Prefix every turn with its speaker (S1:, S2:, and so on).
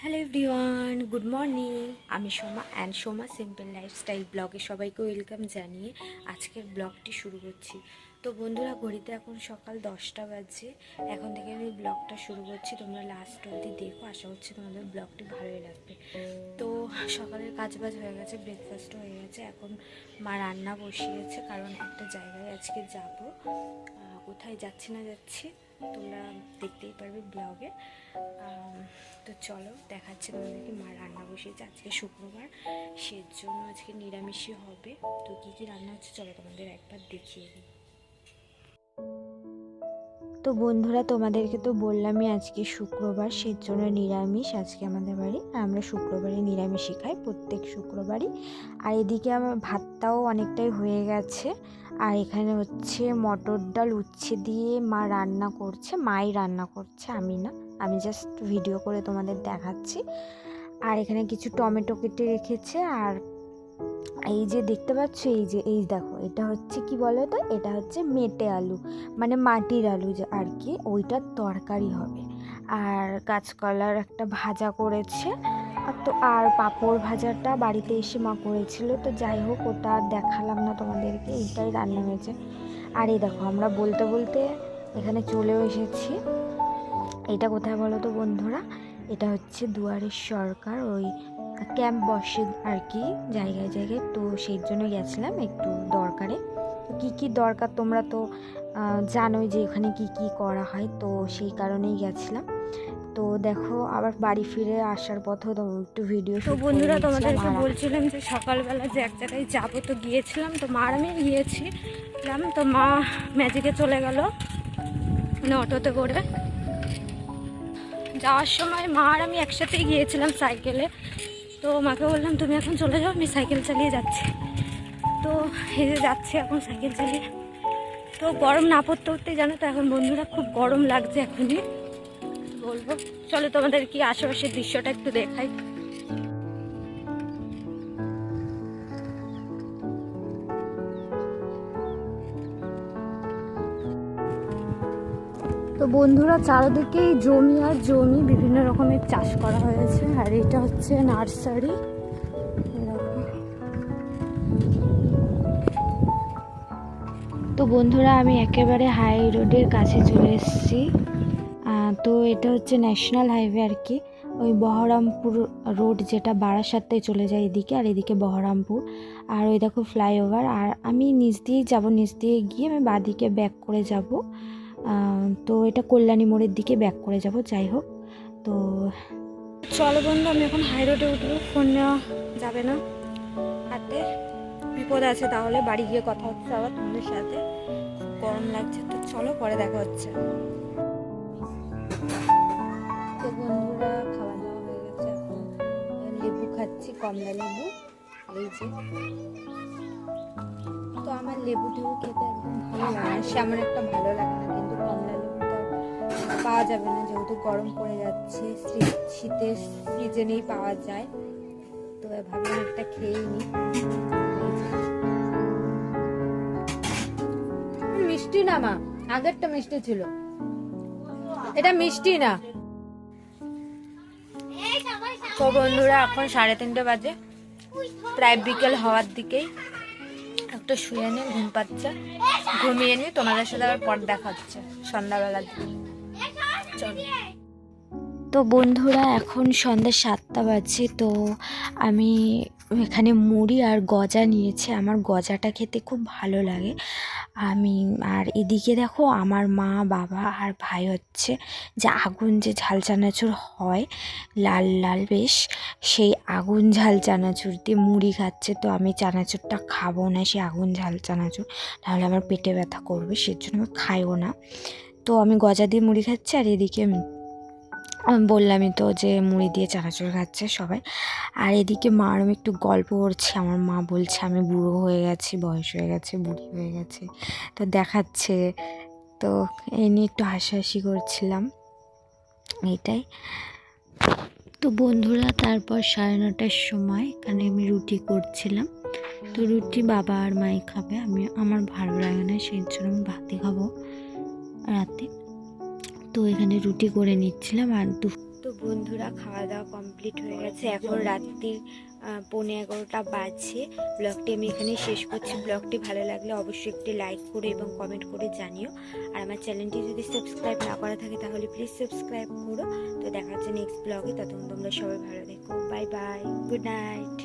S1: Hello everyone, good morning. আমি Soma and Soma simple lifestyle ব্লগে সবাইকে ওয়েলকাম জানিয়ে আজকের ব্লগটি শুরু করছি। তো বন্ধুরা, ঘড়িতে এখন সকাল 10টা বাজে। এখন থেকে আমি ব্লগটা শুরু করছি। তোমরা লাস্ট অবধি দেখো, আশা করছি তোমাদের ব্লগটি ভালোই লাগবে। তো সকালের কাজবাজ হয়ে গেছে, ব্রেকফাস্টও হয়ে গেছে। এখন মা রান্না বসিয়েছে, কারণ একটা জায়গায় আজকে যাব। কোথায় যাচ্ছি না যাচ্ছি তোমরা দেখতেই পারবে ব্লগে। তো চলো দেখাচ্ছি তোমাদেরকে। মা রান্না বসিয়েছে, আজকে শুক্রবার, সেজন্য আজকে নিরামিষই হবে। তো কী কী রান্না হচ্ছে চলো তোমাদের একবার দেখিয়ে দিই। তো বন্ধুরা, তোমাদেরকে তো বললামই আজকে শুক্রবার, সেজন্য নিরামিষ আজকে আমাদের বাড়ি। আমরা শুক্রবারে নিরামিষই খাই, প্রত্যেক শুক্রবারই। আর এদিকে আমার ভাতটাও অনেকটাই হয়ে গেছে। আর এখানে হচ্ছে মটর ডাল উচ্ছে দিয়ে মা রান্না করছে, মাই রান্না করছে, আমি না, আমি জাস্ট ভিডিও করে তোমাদের দেখাচ্ছি। আর এখানে কিছু টমেটো কেটে রেখেছে। আর এই যে দেখতে পাচ্ছ, এই দেখো, এটা হচ্ছে কি বলো তো, এটা হচ্ছে মেটে আলু, মানে মাটির আলু যে আর কি, ওইটার তরকারি হবে। আর কাঁচকলার একটা ভাজা করেছে। আর পাঁপড় ভাজাটা বাড়িতে এসে মা করেছিল। তো যাই হোক, ওটা আর দেখালাম না তোমাদেরকে, এইটাই রান্না হয়েছে। আর এই দেখো, আমরা বলতে বলতে এখানে চলেও এসেছি। এটা কোথায় বলো তো বন্ধুরা, এটা হচ্ছে দুয়ারের সরকার, ওই ক্যাম্প বসে আর কি জায়গায় জায়গায়। তো সেই জন্য গেছিলাম একটু দরকারে। তো কী কী দরকার তোমরা তো জানোই যে এখানে কি কি করা হয়, তো সেই কারণেই গেছিলাম। তো দেখো, আবার বাড়ি ফিরে আসার পথেও তো একটু ভিডিও। তো বন্ধুরা, তোমাদেরকে বলছিলাম যে সকালবেলা যে এক জায়গায় যাবো, তো গিয়েছিলাম। তো মা আর আমি গিয়েছিলাম। তো মা ম্যাজিকে চলে গেল, মানে অটোতে করে। যাওয়ার সময় মা আর আমি একসাথেই গিয়েছিলাম সাইকেলে। তো মাকে বললাম তুমি এখন চলে যাও, আমি সাইকেল চালিয়ে যাচ্ছি। তো এই যে যাচ্ছি এখন সাইকেল চালিয়ে। তো গরম না পড়তে পড়তেই জানো তো এখন বন্ধুরা খুব গরম লাগছে এখনই বলবো। চলো তোমাদের কি আশেপাশের দৃশ্যটা একটু দেখাই। তো বন্ধুরা, চারিদিকেই জমি আর জমি, বিভিন্ন রকমের চাষ করা হয়েছে। আর এটা হচ্ছে নার্সারি। তো বন্ধুরা, আমি একেবারে হাই রোডের কাছে চলে এসেছি। তো এটা হচ্ছে ন্যাশনাল হাইওয়ে আর কি, ওই বহরমপুর রোড, যেটা বারাসাতে চলে যায় এদিকে, আর এদিকে বহরমপুর। আর ওই দেখো ফ্লাইওভার। আর আমি নিচ দিয়েই যাব, নিচ দিয়ে গিয়ে আমি বাঁদিকে ব্যাক করে যাব। তো এটা কল্যাণী মোড়ের দিকে ব্যাক করে যাব। যাই হোক, তো চলো বন্ধু, আমি এখন হাই রোডে উঠবো, ফোন নেওয়া যাবে না হাতে, বিপদ আছে। তাহলে বাড়ি গিয়ে কথা হচ্ছে আবার তোমাদের সাথে। গরম লাগছে, তো চলো পরে দেখা হচ্ছে। তো বন্ধুরা, খাওয়া দাওয়া হয়ে গেছে, এখন লেবু খাচ্ছি, কমলা লেবু। এই যে, তো আমার লেবু টেবু খেতে একদম ভালো লাগে না, সেমন একটা ভালো লাগে না, কিন্তু কমলা লেবুটা পাওয়া যাবে না, যেহেতু গরম পড়ে যাচ্ছে, শীতের সিজনেই পাওয়া যায়। তো ভাবলাম একটা খেয়েই নি। মিষ্টি না মা, আগেরটা মিষ্টি ছিল, এটা মিষ্টি না। তো বন্ধুরা, এখন 3:30 বাজে, প্রায় বিকেল হওয়ার দিকেই। একটু শুয়ে নিয়ে ঘুম পাচ্ছে, ঘুমিয়ে নিয়ে তোমাদের সাথে আবার পর দেখা হচ্ছে সন্ধ্যাবেলার দিকে। চলো। তো বন্ধুরা, এখন সন্ধ্যা 7টা বাজে। তো আমি এখানে মুড়ি আর গজা নিয়েছি, আমার গজাটা খেতে খুব ভালো লাগে। আর এদিকে দেখো, আমার মা, বাবা আর ভাই হচ্ছে যে আগুন যে ঝাল চানাচুর হয় লাল লাল বেশ, সেই আগুন ঝাল চানাচুর দিয়ে মুড়ি খাচ্ছে। তো আমি চানাচুরটা খাবো না, সেই আগুন ঝাল চানাচুর, তাহলে আমার পেটে ব্যথা করবে, সেজন্য আমি খাইও না। তো আমি গজা দিয়ে মুড়ি খাচ্ছি। আর এদিকে বললামই তো যে মুড়ি দিয়ে চানাচুর খাচ্ছে সবাই। আর এদিকে মা আর আমি একটু গল্প করছি। আমার মা বলছে আমি বুড়ো হয়ে গেছি, বয়স হয়ে গেছে, বুড়ি হয়ে গেছে, তো দেখাচ্ছে। তো এই নিয়ে একটু হাসাহাসি করছিলাম, এইটাই। তো বন্ধুরা, তারপর 9:30টার সময় এখানে আমি রুটি করছিলাম। তো রুটি বাবা আর মাই খাবে, আমার ভালো লাগে না, সেই জন্য আমি ভাতই খাবো রাতে। তো এখানে রুটি করে নিচ্ছিলাম। আর তো তো বন্ধুরা, খাওয়া দাওয়া কমপ্লিট হয়ে গেছে, এখন রাত্রির 11:15 বাজছে। ব্লগটি আমি এখানে শেষ করছি। ব্লগটি ভালো লাগলে অবশ্যই একটি লাইক করে এবং কমেন্ট করে জানিও। আর আমার চ্যানেলটি যদি সাবস্ক্রাইব না করা থাকে তাহলে প্লিজ সাবস্ক্রাইব করো। তো দেখা হচ্ছে নেক্সট ব্লগে। ততক্ষণ তোমরা সবাই ভালো থেকো। Bye bye, good night.